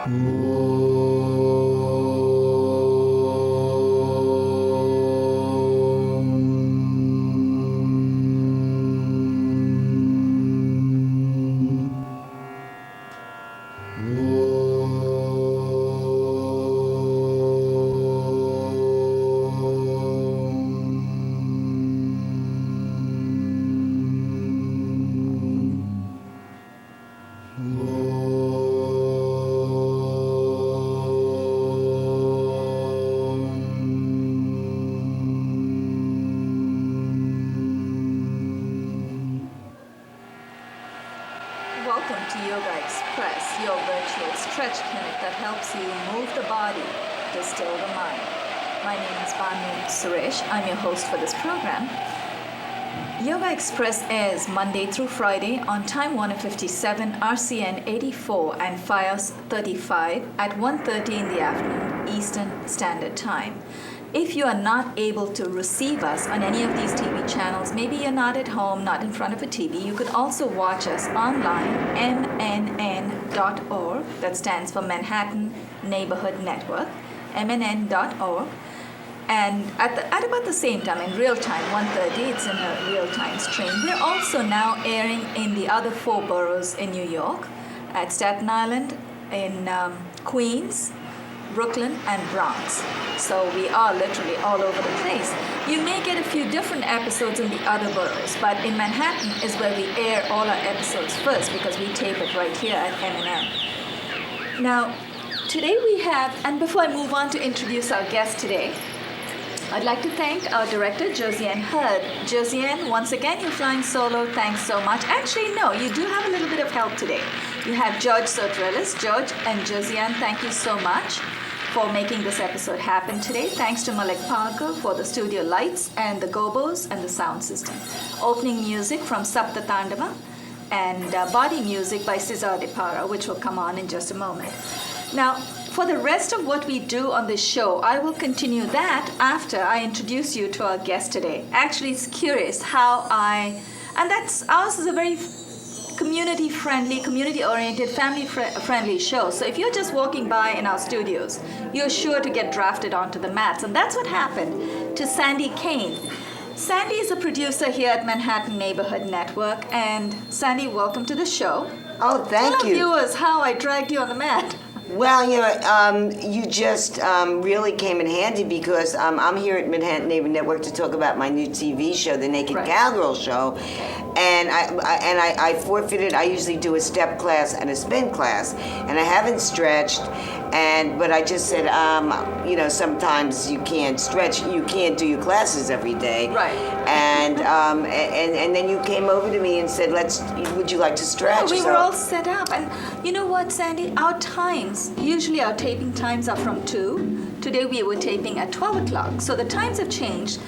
Welcome to Yogaxpress, your virtual stretch clinic that helps you move the body to still the mind. My name is Banu Suresh. I'm your host for this program. Yogaxpress airs Monday through Friday on Time Warner 57, RCN 84 and FiOS 35 at 1:30 in the afternoon Eastern Standard Time. If you are not able to receive us on any of these TV channels, maybe you're not at home, not in front of a TV, you could also watch us online, mnn.org, that stands for Manhattan Neighborhood Network, mnn.org. And at about the same time, in real time, 1:30, it's in a real-time stream. We're also now airing in the other 4 boroughs in New York, at Staten Island, in Queens, Brooklyn, and Bronx. So we are literally all over the place. You may get a few different episodes in the other boroughs, but in Manhattan is where we air all our episodes first because we tape it right here at M&M. Now, today we have, and before I move on to introduce our guest today, I'd like to thank our director, Josiane Hurd. Josiane, once again, you're flying solo. Thanks so much. Actually, no, you do have a little bit of help today. You have George Soterelis. George and Josiane, thank you so much for making this episode happen today. Thanks to Malik Parker for the studio lights and the gobos and the sound system. Opening music from Sapta Tandava and body music by Cesar De Para, which will come on in just a moment. Now, for the rest of what we do on this show, I will continue that after I introduce you to our guest today. Actually, it's curious how ours is a very community-friendly, community-oriented, family-friendly show. So if you're just walking by in our studios, you're sure to get drafted onto the mats. And that's what happened to Sandy Kane. Sandy is a producer here at Manhattan Neighborhood Network. And Sandy, welcome to the show. Oh, thank you. Tell viewers how I dragged you on the mat. Well, you just really came in handy because I'm here at Manhattan Neighborhood Network to talk about my new TV show, The Naked Cowgirl Show, and I forfeited. I usually do a step class and a spin class, and I haven't stretched, but I just said, sometimes you can't stretch, you can't do your classes every day, right? And then you came over to me and said, would you like to stretch? We were all set up, and you know what, Sandy, our times. Usually our taping times are from 2. Today we were taping at 12 o'clock. So the times have changed.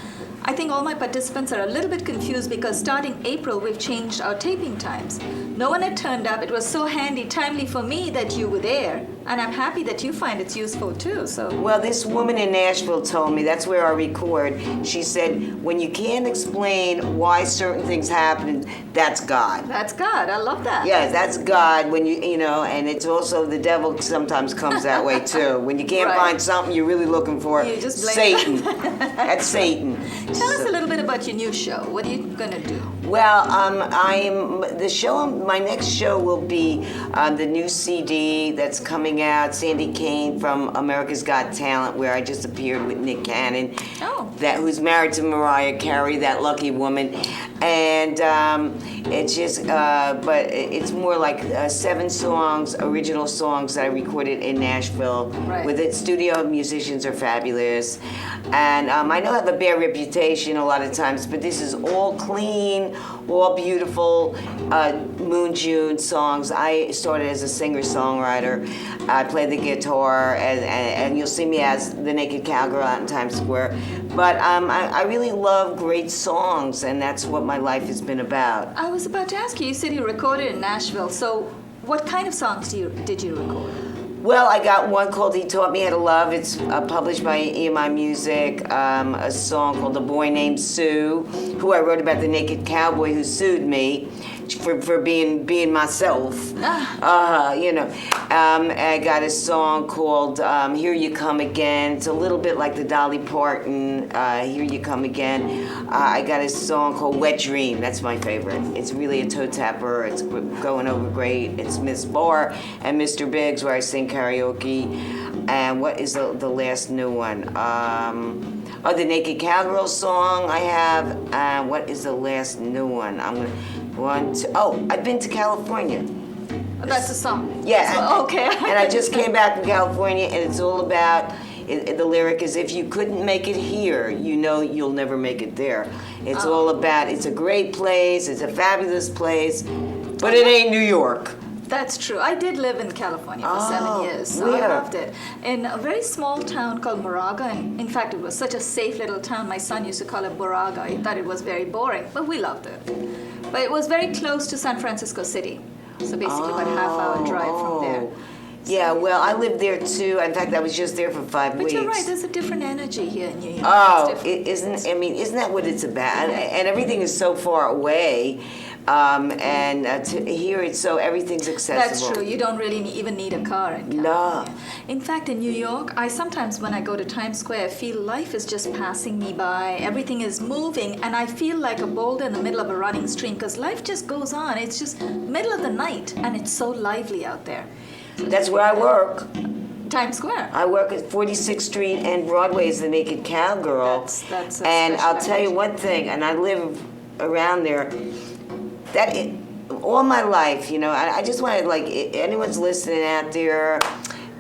I think all my participants are a little bit confused because starting April, we've changed our taping times. No one had turned up. It was so handy, timely for me that you were there. And I'm happy that you find it's useful too. Well, this woman in Nashville told me, that's where I record, she said, when you can't explain why certain things happen, that's God. That's God. I love that. Yeah, that's God when and it's also the devil sometimes comes that way too. When you can't find something you're really looking for, you just blame Satan. That's Satan. Tell us a little bit about your new show. What are you going to do? Well, my next show will be the new CD that's coming out, Sandy Kane from America's Got Talent, where I just appeared with Nick Cannon, who's married to Mariah Carey, that lucky woman. And it's just, but it's more like 7 songs, original songs that I recorded in Nashville. Right. With it. Studio musicians are fabulous. And I know I have a bad reputation a lot of times, but this is all clean, all beautiful Moon June songs. I started as a singer-songwriter. I play the guitar, and you'll see me as the Naked Cowgirl out in Times Square. But I really love great songs, and that's what my life has been about. I was about to ask you said you recorded in Nashville, so what kind of songs did you record? Well, I got one called He Taught Me How to Love. It's published by EMI Music. A song called The Boy Named Sue, who I wrote about the naked cowboy who sued me for being myself. You know, I got a song called "Here You Come Again." It's a little bit like the Dolly Parton "Here You Come Again." I got a song called "Wet Dream." That's my favorite. It's really a toe tapper. It's going over great. It's Miss Barr and Mr. Biggs where I sing karaoke. And what is the last new one? The Naked Cowgirl song I have. What is the last new one? I've been to California. That's a song. Yeah. So, okay. And I just came back from California, and it's all about. The lyric is, if you couldn't make it here, you know you'll never make it there. It's all about, it's a great place, it's a fabulous place, but it ain't New York. That's true. I did live in California for 7 years, so where? I loved it. In a very small town called Moraga, and in fact, it was such a safe little town. My son used to call it Moraga. He thought it was very boring, but we loved it. But it was very close to San Francisco City, so basically about a half-hour drive from there. Yeah, well, I lived there too. In fact, I was just there for 5 weeks. But you're right. There's a different energy here in New York. Isn't that what it's about? And everything is so far away. To here, it's so everything's accessible. That's true. You don't really even need a car in California. No. In fact, in New York, I sometimes, when I go to Times Square, I feel life is just passing me by. Everything is moving, and I feel like a boulder in the middle of a running stream because life just goes on. It's just middle of the night, and it's so lively out there. That's where I work. Times Square. I work at 46th Street and Broadway is the Naked Cowgirl. That's and I'll tell you one thing, and I live around there. All my life, you know, I just want to, like, anyone's listening out there,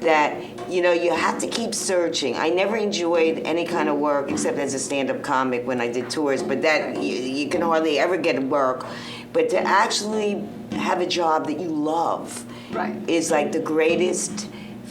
that, you know, you have to keep searching. I never enjoyed any kind of work except as a stand-up comic when I did tours, but that you can hardly ever get work. But to actually have a job that you love is like the greatest.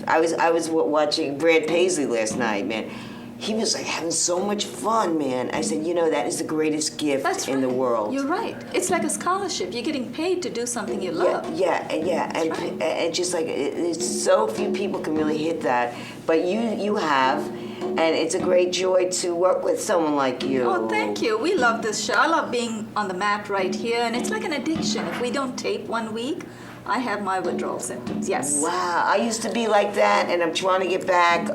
I was watching Brad Paisley last night, man. He was like having so much fun, man. I said, you know, that is the greatest gift in the world. You're right. It's like a scholarship. You're getting paid to do something you love. And just like it's so few people can really hit that, but you have, and it's a great joy to work with someone like you. Oh, thank you. We love this show. I love being on the mat right here, and it's like an addiction. If we don't tape 1 week, I have my withdrawal symptoms. Yes. Wow, I used to be like that, and I'm trying to get back.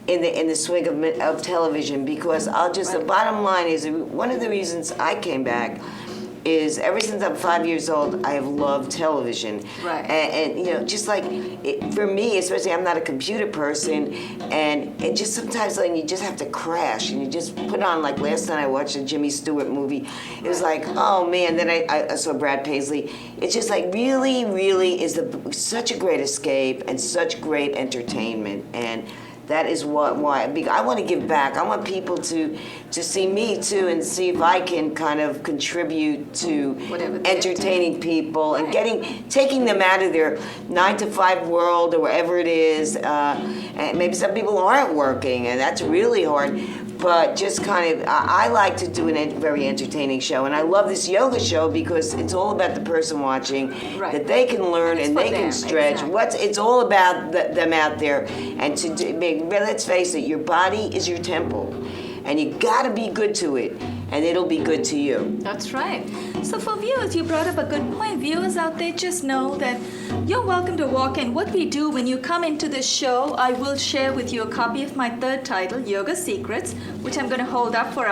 In the swing of television, because the bottom line is, one of the reasons I came back is ever since I'm 5 years old, I have loved television. Right. And you know, just like, for me, especially, I'm not a computer person, and just sometimes like, you just have to crash, and you just put on, like last night I watched a Jimmy Stewart movie. It was like, oh man, then I saw Brad Paisley. It's just like, really, really is such a great escape and such great entertainment. And that is why I want to give back. I want people to see me too and see if I can kind of contribute to entertaining people and taking them out of their 9-to-5 world or wherever it is. And maybe some people aren't working, and that's really hard. But just kind of, I like to do a very entertaining show, and I love this yoga show because it's all about the person watching, that they can learn and they can stretch. Exactly. It's all about them out there, and let's face it, your body is your temple, and you got to be good to it, and it'll be good to you. That's right. So for viewers, you brought up a good point. Viewers out there, just know that you're welcome to walk in. What we do when you come into this show, I will share with you a copy of my third title, Yoga Secrets, which I'm going to hold up for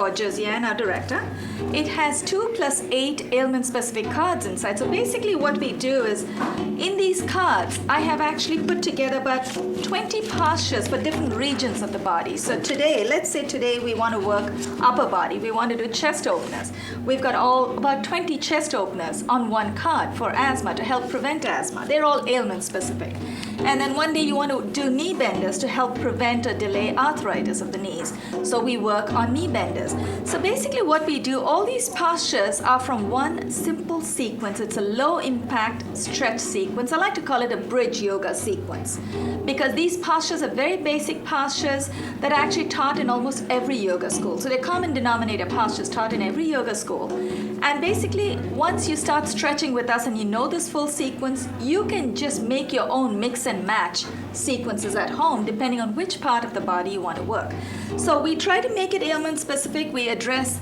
Josiane, our director. It has 2 + 8 ailment-specific cards inside. So basically what we do is, in these cards, I have actually put together about 20 postures for different regions of the body. So today, let's say today we want to work upper body. We want to do chest openers. We've got about 20 chest openers on one card for asthma, to help prevent asthma. They're all ailment specific. And then one day you want to do knee benders to help prevent or delay arthritis of the knees. So we work on knee benders. So basically what we do, all these postures are from one simple sequence. It's a low impact stretch sequence. I like to call it a bridge yoga sequence, because these postures are very basic postures that are actually taught in almost every yoga school. So they're common denominator postures taught in every yoga school. And basically, once you start stretching with us and you know this full sequence, you can just make your own mix and match sequences at home, depending on which part of the body you want to work. So we try to make it ailment specific. We address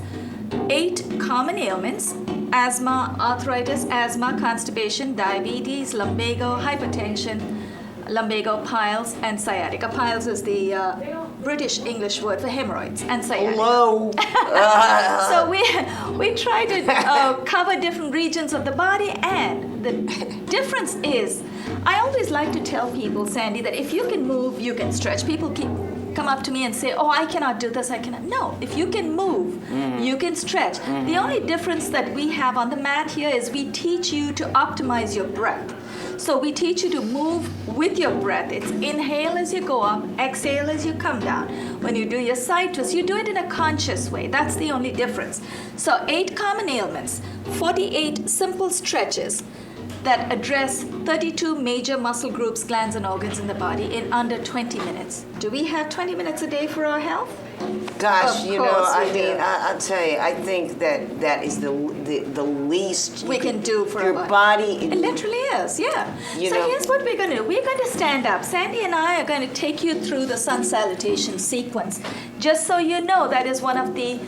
8 common ailments, asthma, arthritis, asthma, constipation, diabetes, lumbago, hypertension, lumbago, piles, and sciatica. Piles is the British English word for hemorrhoids, and sciatica. Hello. So we try to cover different regions of the body, and the difference is, I always like to tell people, Sandy, that if you can move, you can stretch. People come up to me and say, oh, I cannot do this, I cannot. No, if you can move, you can stretch. The only difference that we have on the mat here is we teach you to optimize your breath. So we teach you to move with your breath. It's inhale as you go up, exhale as you come down. When you do your side twist, you do it in a conscious way. That's the only difference. So 8 common ailments, 48 simple stretches that address 32 major muscle groups, glands, and organs in the body in under 20 minutes. Do we have 20 minutes a day for our health? Gosh, Of you know, course I we mean, do. I'll tell you, I think that is the least We can do for your our body. It literally is, yeah. You So know. here's what we're going to do. We're going to stand up. Sandy and I are going to take you through the sun salutation sequence. Just so you know, that is one of the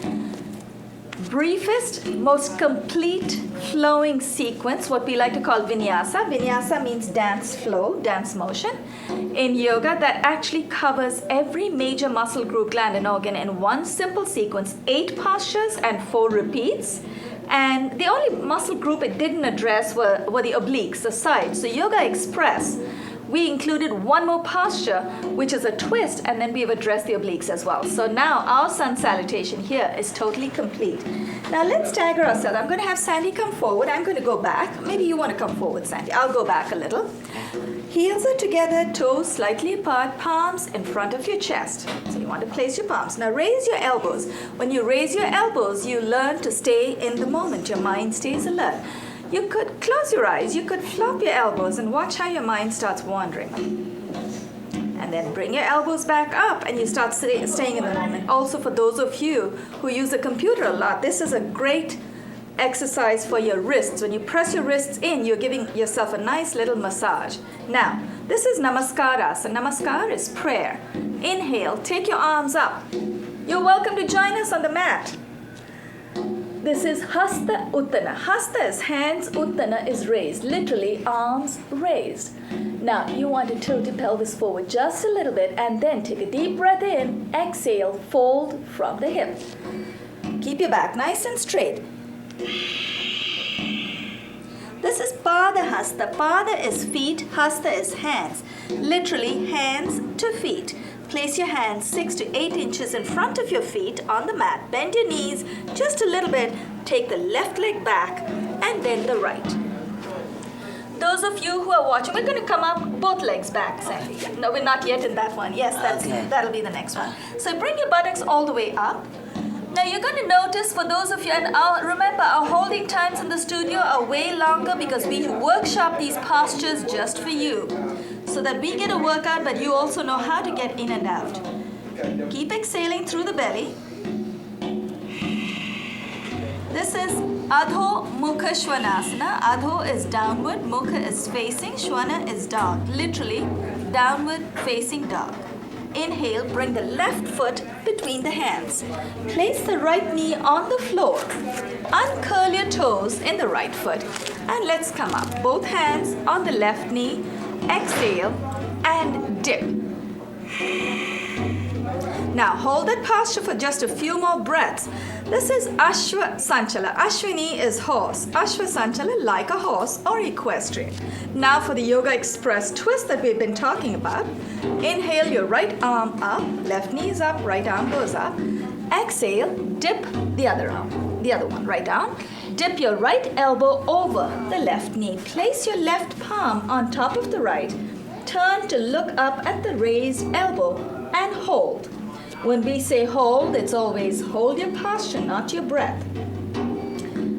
briefest, most complete flowing sequence, what we like to call vinyasa. Vinyasa means dance flow, dance motion. In yoga, that actually covers every major muscle group, gland, and organ in one simple sequence, 8 postures and 4 repeats. And the only muscle group it didn't address were the obliques, the sides. So Yogaxpress, we included one more posture, which is a twist, and then we've addressed the obliques as well. So now our sun salutation here is totally complete. Now let's stagger ourselves. I'm going to have Sandy come forward. I'm going to go back. Maybe you want to come forward, Sandy. I'll go back a little. Heels are together, toes slightly apart, palms in front of your chest. So you want to place your palms. Now raise your elbows. When you raise your elbows, you learn to stay in the moment. Your mind stays alert. You could close your eyes, you could flop your elbows and watch how your mind starts wandering. And then bring your elbows back up and you start staying in the moment. Also, for those of you who use a computer a lot, this is a great exercise for your wrists. When you press your wrists in, you're giving yourself a nice little massage. Now, this is Namaskara. So Namaskar is prayer. Inhale, take your arms up. You're welcome to join us on the mat. This is Hasta Uttana. Hasta is hands, Uttana is raised, literally arms raised. Now you want to tilt your pelvis forward just a little bit and then take a deep breath in, exhale, fold from the hip. Keep your back nice and straight. This is Pada Hasta. Pada is feet, Hasta is hands. Literally hands to feet. Place your hands 6 to 8 inches in front of your feet on the mat. Bend your knees just a little bit. Take the left leg back and then the right. Those of you who are watching, we're going to come up both legs back, Sandy. No, we're not yet in that one. Yes, that'll be the next one. So bring your buttocks all the way up. Now you're going to notice, for those of you, and remember our holding times in the studio are way longer because we workshop these postures just for you, so that we get a workout, but you also know how to get in and out. Keep exhaling through the belly. This is Adho Mukha Shvanasana. Adho is downward, Mukha is facing, Shvana is dog. Literally, downward facing dog. Inhale, bring the left foot between the hands. Place the right knee on the floor. Uncurl your toes in the right foot. And let's come up. Both hands on the left knee. Exhale and dip. Now hold that posture for just a few more breaths. This is Ashwa Sanchala. Ashwini is horse. Ashwa Sanchala, like a horse or equestrian. Now for the Yogaxpress twist that we've been talking about. Inhale your right arm up, left knee is up, right arm goes up. Exhale, dip the other arm, the other one, right arm. Dip your right elbow over the left knee. Place your left palm on top of the right. Turn to look up at the raised elbow and hold. When we say hold, it's always hold your posture, not your breath.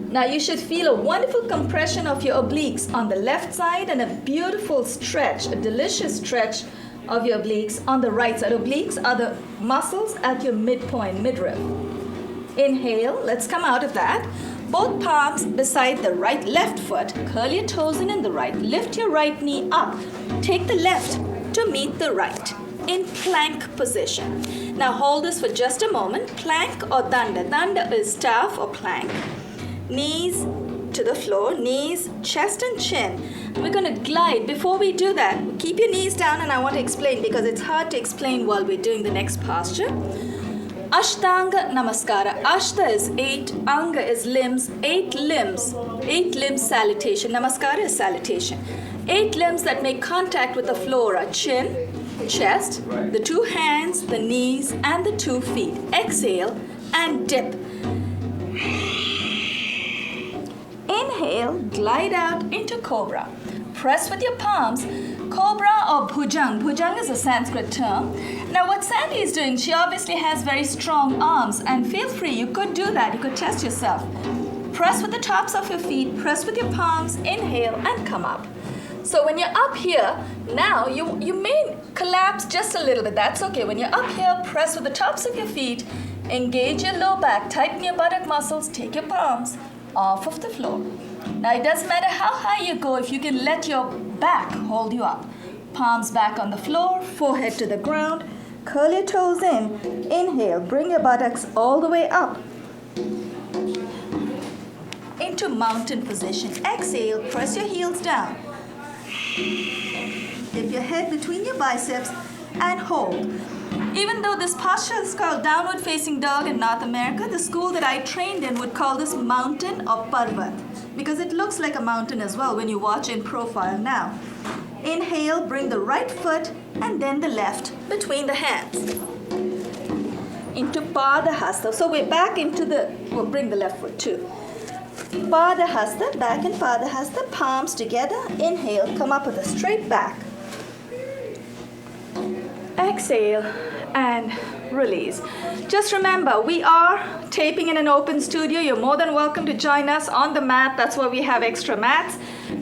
Now you should feel a wonderful compression of your obliques on the left side and a beautiful stretch, a delicious stretch of your obliques on the right side. Obliques are the muscles at your midpoint, midrib. Inhale, let's come out of that. Both palms beside the left foot. Curl your toes in the right. Lift your right knee up. Take the left to meet the right in plank position. Now hold this for just a moment. Plank or danda. Danda is staff or plank. Knees to the floor, knees, chest and chin. We're going to glide. Before we do that, keep your knees down, and I want to explain because it's hard to explain while we're doing the next posture. Ashtanga Namaskara. Ashta is 8, Anga is limbs, 8 limbs salutation. Namaskara is salutation. 8 limbs that make contact with the floor are chin, chest, the 2 hands, the knees, and the 2 feet. Exhale and dip. Inhale, glide out into Cobra. Press with your palms. Cobra or Bhujang. Bhujang is a Sanskrit term. Now what Sandy is doing, she obviously has very strong arms, and feel free, you could do that, you could test yourself. Press with the tops of your feet, press with your palms, inhale and come up. So when you're up here, now you may collapse just a little bit. That's okay. When you're up here, press with the tops of your feet, engage your low back, tighten your buttock muscles, take your palms off of the floor. Now it doesn't matter how high you go if you can let your back hold you up. Palms back on the floor, forehead to the ground, curl your toes in, inhale, bring your buttocks all the way up into mountain position. Exhale, press your heels down. Dip your head between your biceps and hold. Even though this posture is called downward facing dog in North America, the school that I trained in would call this mountain or parvat because it looks like a mountain as well when you watch in profile now. Inhale, bring the right foot and then the left between the hands into Padahasta. So we're back into we'll bring the left foot too. Padahasta, back in Padahasta, palms together. Inhale, come up with a straight back. Exhale and release. Just remember, we are taping in an open studio. You're more than welcome to join us on the mat. That's why we have extra mats.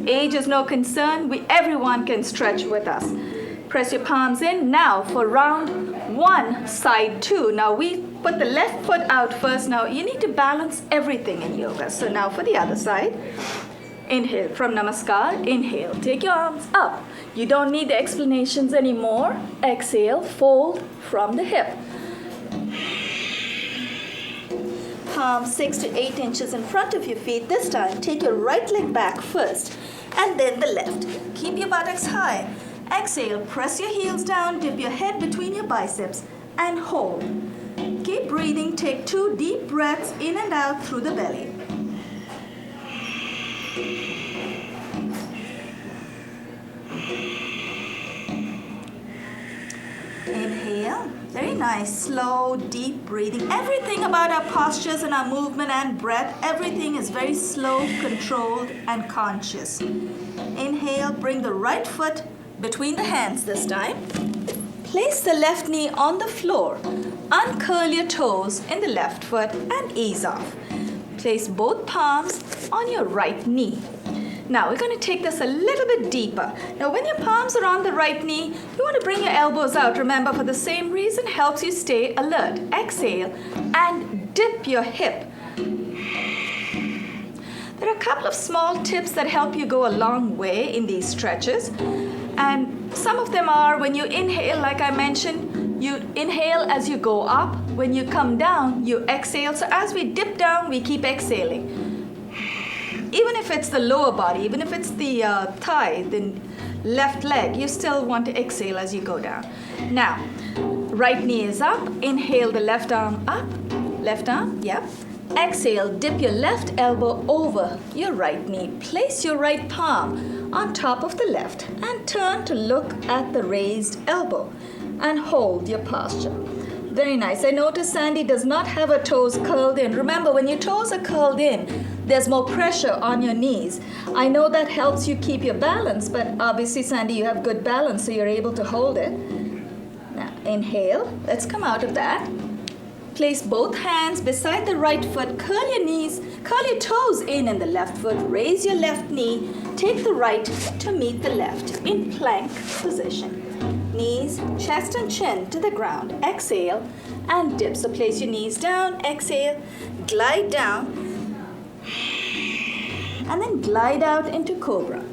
Age is no concern. Everyone can stretch with us. Press your palms in. Now for round 1, side 2. Now we put the left foot out first. Now you need to balance everything in yoga. So now for the other side. Inhale from Namaskar. Inhale. Take your arms up. You don't need the explanations anymore. Exhale. Fold from the hip. Palms 6 to 8 inches in front of your feet. This time, take your right leg back first and then the left. Keep your buttocks high. Exhale. Press your heels down. Dip your head between your biceps and hold. Keep breathing. Take 2 deep breaths in and out through the belly. Inhale. Very nice. Slow, deep breathing. Everything about our postures and our movement and breath, everything is very slow, controlled, and conscious. Inhale. Bring the right foot between the hands this time. Place the left knee on the floor. Uncurl your toes in the left foot and ease off. Place both palms on your right knee. Now we're going to take this a little bit deeper. Now when your palms are on the right knee, you want to bring your elbows out. Remember, for the same reason, helps you stay alert. Exhale and dip your hip. There are a couple of small tips that help you go a long way in these stretches. And some of them are when you inhale, like I mentioned, you inhale as you go up. When you come down, you exhale. So as we dip down, we keep exhaling. Even if it's the lower body, even if it's the thigh, the left leg, you still want to exhale as you go down. Now, right knee is up. Inhale the left arm up. Left arm, yeah. Exhale, dip your left elbow over your right knee. Place your right palm on top of the left and turn to look at the raised elbow and hold your posture. Very nice. I notice Sandy does not have her toes curled in. Remember, when your toes are curled in, there's more pressure on your knees. I know that helps you keep your balance, but obviously, Sandy, you have good balance, so you're able to hold it. Now, inhale. Let's come out of that. Place both hands beside the right foot. Curl your knees. Curl your toes in the left foot. Raise your left knee. Take the right to meet the left in plank position. Knees, chest and chin to the ground. Exhale and dip. So place your knees down. Exhale. Glide down. And then glide out into Cobra.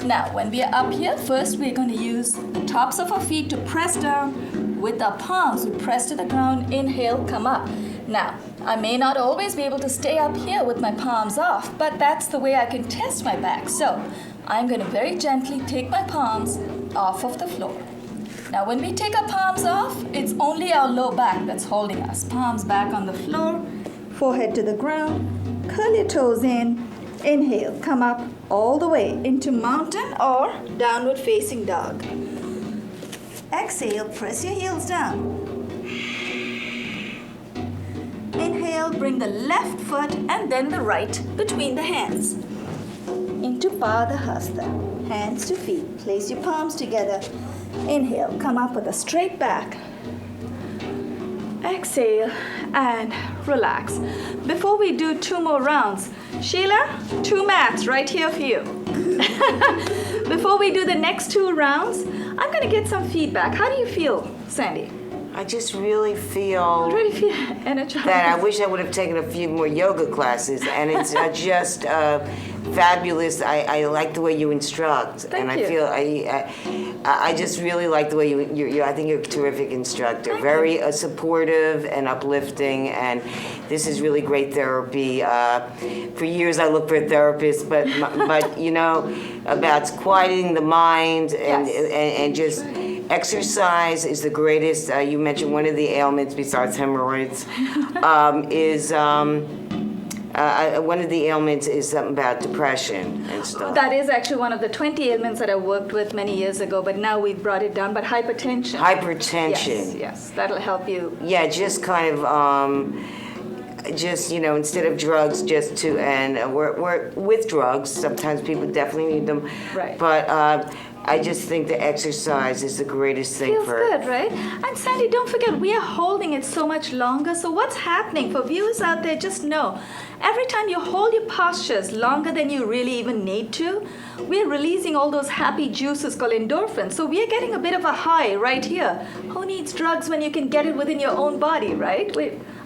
Now, when we are up here, first we're going to use the tops of our feet to press down. With our palms, we press to the ground. Inhale, come up. Now, I may not always be able to stay up here with my palms off, but that's the way I can test my back. So, I'm going to very gently take my palms off of the floor. Now, when we take our palms off, it's only our low back that's holding us. Palms back on the floor, forehead to the ground. Curl your toes in. Inhale, come up all the way into mountain or downward facing dog. Exhale, press your heels down. Inhale, bring the left foot and then the right between the hands. Into Pada Hasta, hands to feet. Place your palms together. Inhale, come up with a straight back. Exhale and relax. Before we do 2 more rounds, Sheila, 2 mats right here for you. Before we do the next 2 rounds, I'm going to get some feedback. How do you feel, Sandy? I just really feel Energized. that I wish I would have taken a few more yoga classes, and it's just fabulous. I like the way you instruct, Thank and you. I feel I just really like the way you I think you're a terrific instructor. Thank Very supportive and uplifting, and this is really great therapy. For years I looked for a therapist, but you know, about quieting the mind and just. Exercise is the greatest. You mentioned one of the ailments besides hemorrhoids one of the ailments is something about depression and stuff. That is actually one of the 20 ailments that I worked with many years ago, but now we've brought it down. But hypertension. Hypertension. Yes, that'll help you. Yeah, just kind of. Just, you know, instead of drugs, just to, and we're with drugs. Sometimes people definitely need them. Right. But I just think the exercise is the greatest thing Feels for. good, right? And Sandy, don't forget, we are holding it so much longer. So what's happening for viewers out there? Just know, every time you hold your postures longer than you really even need to, we're releasing all those happy juices called endorphins. So we're getting a bit of a high right here. Who needs drugs when you can get it within your own body, right?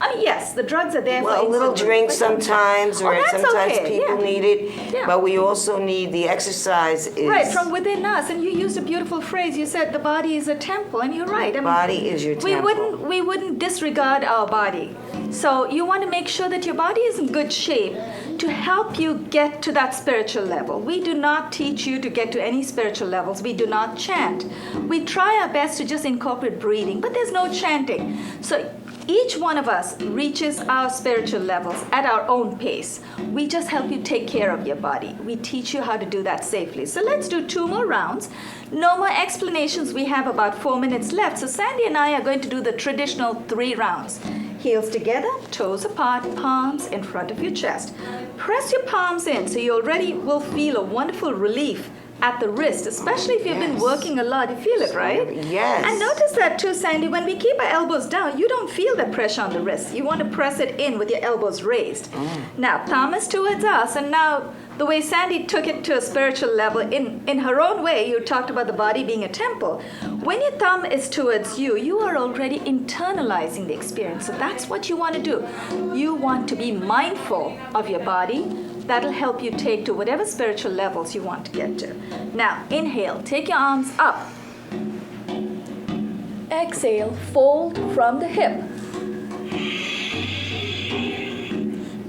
I mean, yes, the drugs are there. Well, for a little drink sometimes, or that's sometimes okay, people need it. Yeah. But we also need the exercise. Is Right, from within us. And you used a beautiful phrase. You said the body is a temple, and you're right. I mean, body is your temple. We wouldn't disregard our body. So you want to make sure that your body is in good shape to help you get to that spiritual level. We do not teach you to get to any spiritual levels. We do not chant. We try our best to just incorporate breathing, but there's no chanting. So each one of us reaches our spiritual levels at our own pace. We just help you take care of your body. We teach you how to do that safely. So let's do 2 more rounds. No more explanations. We have about 4 minutes left. So Sandy and I are going to do the traditional 3 rounds. Heels together, toes apart, palms in front of your chest. Press your palms in so you already will feel a wonderful relief at the wrist, especially if you've been working a lot. You feel it, right? Yes. And notice that too, Sandy, when we keep our elbows down, you don't feel the pressure on the wrist. You want to press it in with your elbows raised. Now, thumb is towards us, and now the way Sandy took it to a spiritual level, in her own way, you talked about the body being a temple. When your thumb is towards you, you are already internalizing the experience. So that's what you want to do. You want to be mindful of your body. That'll help you take to whatever spiritual levels you want to get to. Now, inhale, take your arms up. Exhale, fold from the hip.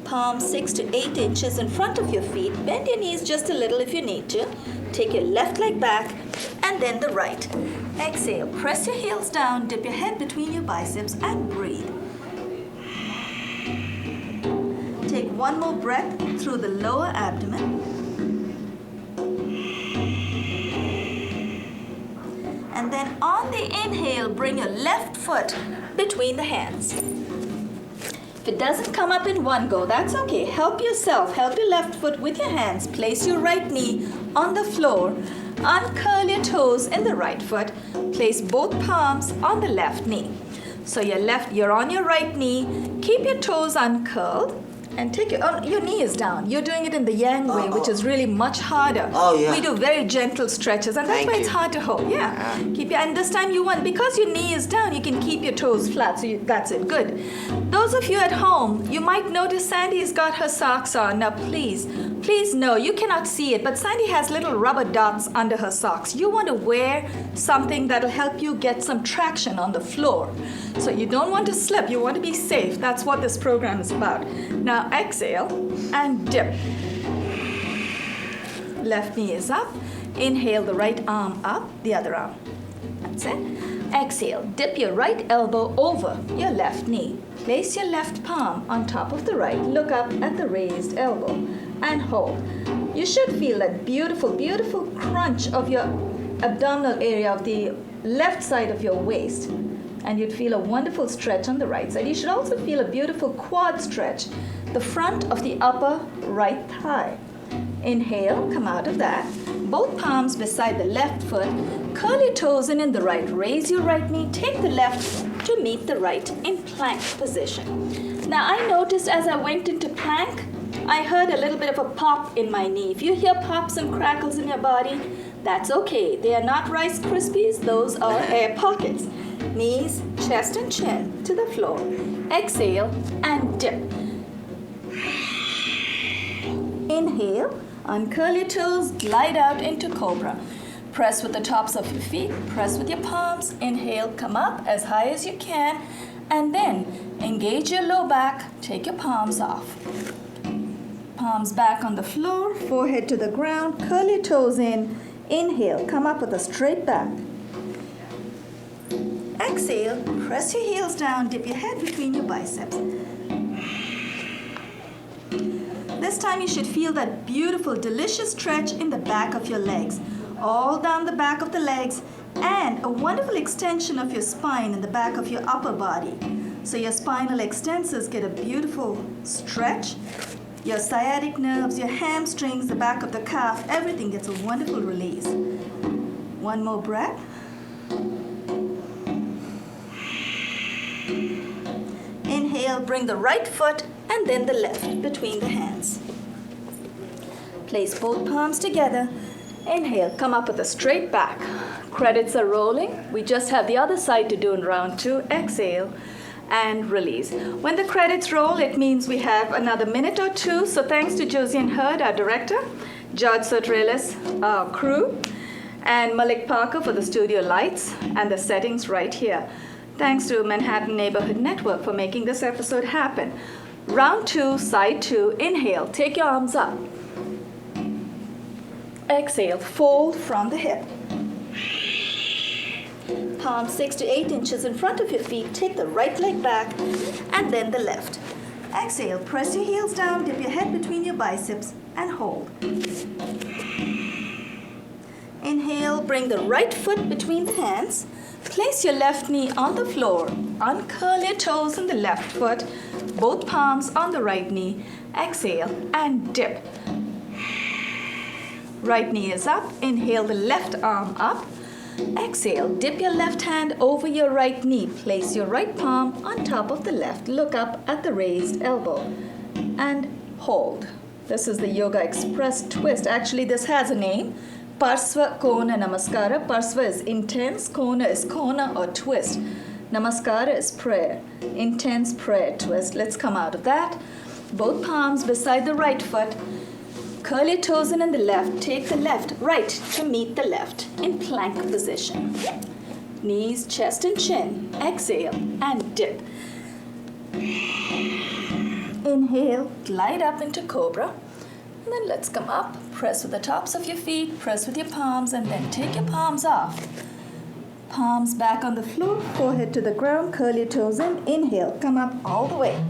Palms 6 to 8 inches in front of your feet. Bend your knees just a little if you need to. Take your left leg back and then the right. Exhale, press your heels down, dip your head between your biceps and breathe. Take 1 more breath through the lower abdomen. And then on the inhale, bring your left foot between the hands. If it doesn't come up in one go, that's okay. Help yourself. Help your left foot with your hands. Place your right knee on the floor. Uncurl your toes in the right foot. Place both palms on the left knee. So you're on your right knee. Keep your toes uncurled. And take your knee is down. You're doing it in the yang way, which is really much harder. Oh, yeah. We do very gentle stretches, and that's Thank why it's you. hard to hold. Yeah. Keep your, and this time you want, because your knee is down, you can keep your toes flat. So that's it. Good. Those of you at home, you might notice Sandy's got her socks on. Now, please know, you cannot see it, but Sandy has little rubber dots under her socks. You want to wear something that'll help you get some traction on the floor. So you don't want to slip. You want to be safe. That's what this program is about. Now, exhale and dip. Left knee is up. Inhale the right arm up, the other arm. That's it. Exhale, dip your right elbow over your left knee. Place your left palm on top of the right. Look up at the raised elbow and hold. You should feel that beautiful, beautiful crunch of your abdominal area of the left side of your waist. And you'd feel a wonderful stretch on the right side. You should also feel a beautiful quad stretch, the front of the upper right thigh. Inhale, come out of that. Both palms beside the left foot. Curl your toes in the right. Raise your right knee. Take the left to meet the right in plank position. Now I noticed as I went into plank, I heard a little bit of a pop in my knee. If you hear pops and crackles in your body, that's okay. They are not Rice Krispies. Those are air pockets. Knees, chest and chin to the floor. Exhale and dip. Inhale, uncurl your toes, glide out into Cobra. Press with the tops of your feet, press with your palms. Inhale, come up as high as you can, and then engage your low back, take your palms off. Palms back on the floor, forehead to the ground, curl your toes in. Inhale, come up with a straight back. Exhale, press your heels down, dip your head between your biceps. This time you should feel that beautiful, delicious stretch in the back of your legs, all down the back of the legs, and a wonderful extension of your spine in the back of your upper body. So your spinal extensors get a beautiful stretch. Your sciatic nerves, your hamstrings, the back of the calf, everything gets a wonderful release. One more breath. Inhale, bring the right foot and then the left between the hands. Place both palms together. Inhale, come up with a straight back. Credits are rolling. We just have the other side to do in round 2. Exhale and release. When the credits roll, it means we have another minute or 2. So thanks to Josiane Hurd, our director, George Sotrelis, our crew, and Malik Parker for the studio lights and the settings right here. Thanks to Manhattan Neighborhood Network for making this episode happen. Round 2, side 2, inhale, take your arms up. Exhale, fold from the hip. Palms 6 to 8 inches in front of your feet. Take the right leg back and then the left. Exhale, press your heels down, dip your head between your biceps and hold. Inhale, bring the right foot between the hands. Place your left knee on the floor. Uncurl your toes in the left foot. Both palms on the right knee. Exhale and dip. Right knee is up. Inhale the left arm up. Exhale, dip your left hand over your right knee. Place your right palm on top of the left. Look up at the raised elbow and hold. This is the Yogaxpress twist. Actually, this has a name. Parsva Kona Namaskara. Parsva is intense. Kona is kona or twist. Namaskara is prayer. Intense prayer twist. Let's come out of that. Both palms beside the right foot. Curl your toes in the left. Take the left, right to meet the left in plank position. Knees, chest and chin. Exhale and dip. Inhale, glide up into Cobra. And then let's come up. Press with the tops of your feet. Press with your palms and then take your palms off. Palms back on the floor. Forehead to the ground. Curl your toes in. Inhale, come up all the way.